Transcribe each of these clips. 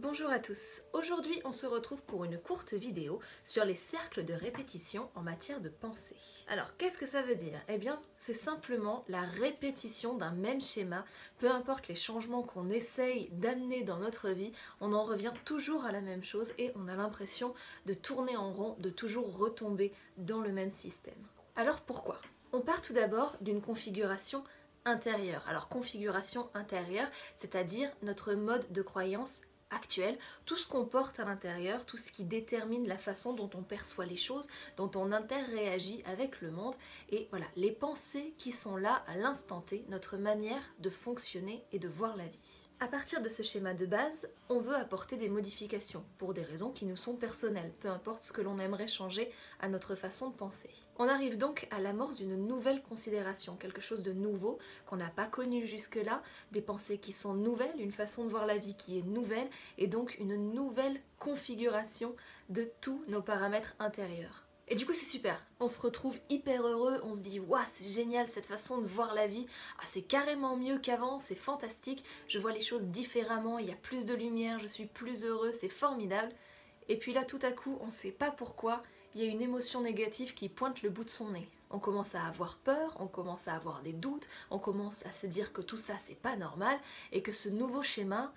Bonjour à tous, aujourd'hui on se retrouve pour une courte vidéo sur les cercles de répétition en matière de pensée. Alors qu'est-ce que ça veut dire? Eh bien c'est simplement la répétition d'un même schéma, peu importe les changements qu'on essaye d'amener dans notre vie, on en revient toujours à la même chose et on a l'impression de tourner en rond, de toujours retomber dans le même système. Alors pourquoi? On part tout d'abord d'une configuration intérieure. Alors configuration intérieure, c'est-à-dire notre mode de croyance actuel, tout ce qu'on porte à l'intérieur, tout ce qui détermine la façon dont on perçoit les choses, dont on interréagit avec le monde, et voilà, les pensées qui sont là à l'instant T, notre manière de fonctionner et de voir la vie. À partir de ce schéma de base, on veut apporter des modifications pour des raisons qui nous sont personnelles, peu importe ce que l'on aimerait changer à notre façon de penser. On arrive donc à l'amorce d'une nouvelle considération, quelque chose de nouveau qu'on n'a pas connu jusque-là, des pensées qui sont nouvelles, une façon de voir la vie qui est nouvelle et donc une nouvelle configuration de tous nos paramètres intérieurs. Et du coup c'est super, on se retrouve hyper heureux, on se dit waouh c'est génial cette façon de voir la vie, ah, c'est carrément mieux qu'avant, c'est fantastique, je vois les choses différemment, il y a plus de lumière, je suis plus heureux, c'est formidable. Et puis là tout à coup on sait pas pourquoi, il y a une émotion négative qui pointe le bout de son nez. On commence à avoir peur, on commence à avoir des doutes, on commence à se dire que tout ça c'est pas normal et que ce nouveau schéma,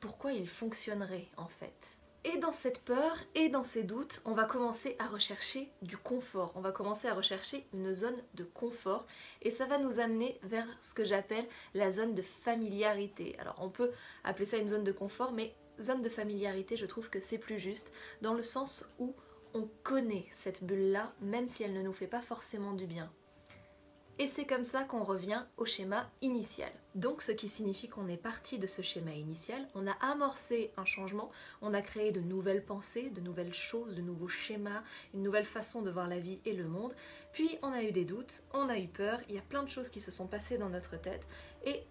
pourquoi il fonctionnerait en fait? Et dans cette peur et dans ces doutes, on va commencer à rechercher du confort, on va commencer à rechercher une zone de confort et ça va nous amener vers ce que j'appelle la zone de familiarité. Alors on peut appeler ça une zone de confort, mais zone de familiarité, je trouve que c'est plus juste dans le sens où on connaît cette bulle-là, même si elle ne nous fait pas forcément du bien. Et c'est comme ça qu'on revient au schéma initial. Donc ce qui signifie qu'on est parti de ce schéma initial, on a amorcé un changement, on a créé de nouvelles pensées, de nouvelles choses, de nouveaux schémas, une nouvelle façon de voir la vie et le monde, puis on a eu des doutes, on a eu peur, il y a plein de choses qui se sont passées dans notre tête, et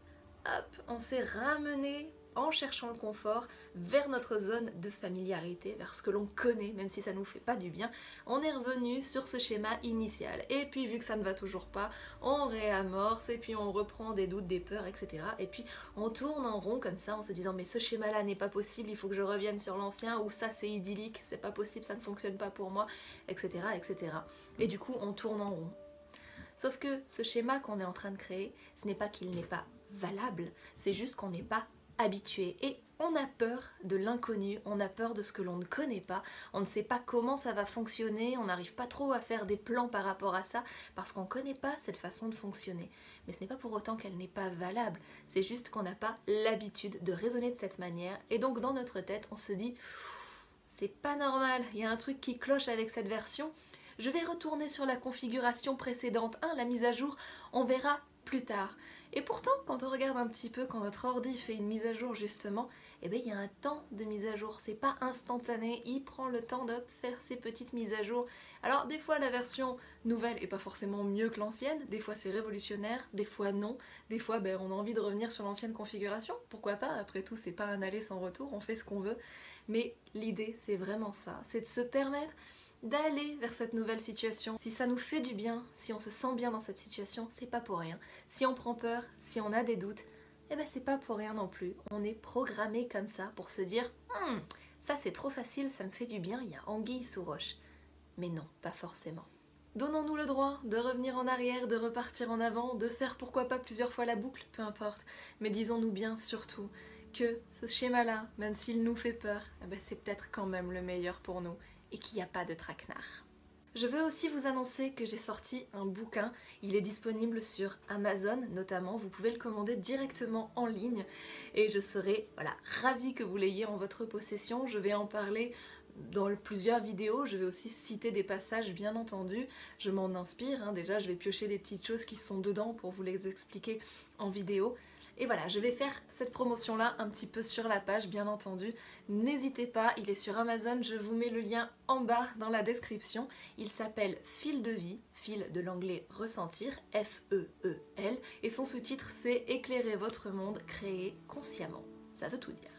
hop, on s'est ramené en cherchant le confort vers notre zone de familiarité, vers ce que l'on connaît, même si ça nous fait pas du bien, on est revenu sur ce schéma initial. Et puis vu que ça ne va toujours pas, on réamorce et puis on reprend des doutes, des peurs, etc. Et puis on tourne en rond comme ça en se disant mais ce schéma-là n'est pas possible, il faut que je revienne sur l'ancien, ou ça c'est idyllique, c'est pas possible, ça ne fonctionne pas pour moi, etc. etc. Et du coup on tourne en rond. Sauf que ce schéma qu'on est en train de créer, ce n'est pas qu'il n'est pas valable, c'est juste qu'on n'est pas habitué et on a peur de l'inconnu, on a peur de ce que l'on ne connaît pas, on ne sait pas comment ça va fonctionner, on n'arrive pas trop à faire des plans par rapport à ça parce qu'on ne connaît pas cette façon de fonctionner. Mais ce n'est pas pour autant qu'elle n'est pas valable, c'est juste qu'on n'a pas l'habitude de raisonner de cette manière et donc dans notre tête on se dit c'est pas normal, il y a un truc qui cloche avec cette version, je vais retourner sur la configuration précédente, la mise à jour, on verra plus tard. Et pourtant, quand on regarde un petit peu, quand notre ordi fait une mise à jour justement, eh bien il y a un temps de mise à jour, c'est pas instantané, il prend le temps de faire ses petites mises à jour. Alors des fois la version nouvelle est pas forcément mieux que l'ancienne, des fois c'est révolutionnaire, des fois non, des fois on a envie de revenir sur l'ancienne configuration, pourquoi pas, après tout c'est pas un aller sans retour, on fait ce qu'on veut, mais l'idée c'est vraiment ça, c'est de se permettre d'aller vers cette nouvelle situation. Si ça nous fait du bien, si on se sent bien dans cette situation, c'est pas pour rien. Si on prend peur, si on a des doutes, c'est pas pour rien non plus. On est programmé comme ça pour se dire ça c'est trop facile, ça me fait du bien, il y a anguille sous roche. Mais non, pas forcément. Donnons-nous le droit de revenir en arrière, de repartir en avant, de faire pourquoi pas plusieurs fois la boucle, peu importe. Mais disons-nous bien surtout que ce schéma-là, même s'il nous fait peur, c'est peut-être quand même le meilleur pour nous et qu'il n'y a pas de traquenard. Je veux aussi vous annoncer que j'ai sorti un bouquin, il est disponible sur Amazon notamment, vous pouvez le commander directement en ligne et je serai ravie que vous l'ayez en votre possession. Je vais en parler dans plusieurs vidéos, je vais aussi citer des passages bien entendu, je m'en inspire, déjà je vais piocher des petites choses qui sont dedans pour vous les expliquer en vidéo. Et voilà, je vais faire cette promotion-là un petit peu sur la page, bien entendu. N'hésitez pas, il est sur Amazon, je vous mets le lien en bas dans la description. Il s'appelle Fil de vie, fil de l'anglais ressentir, F-E-E-L, et son sous-titre c'est Éclairer votre monde, créé consciemment. Ça veut tout dire.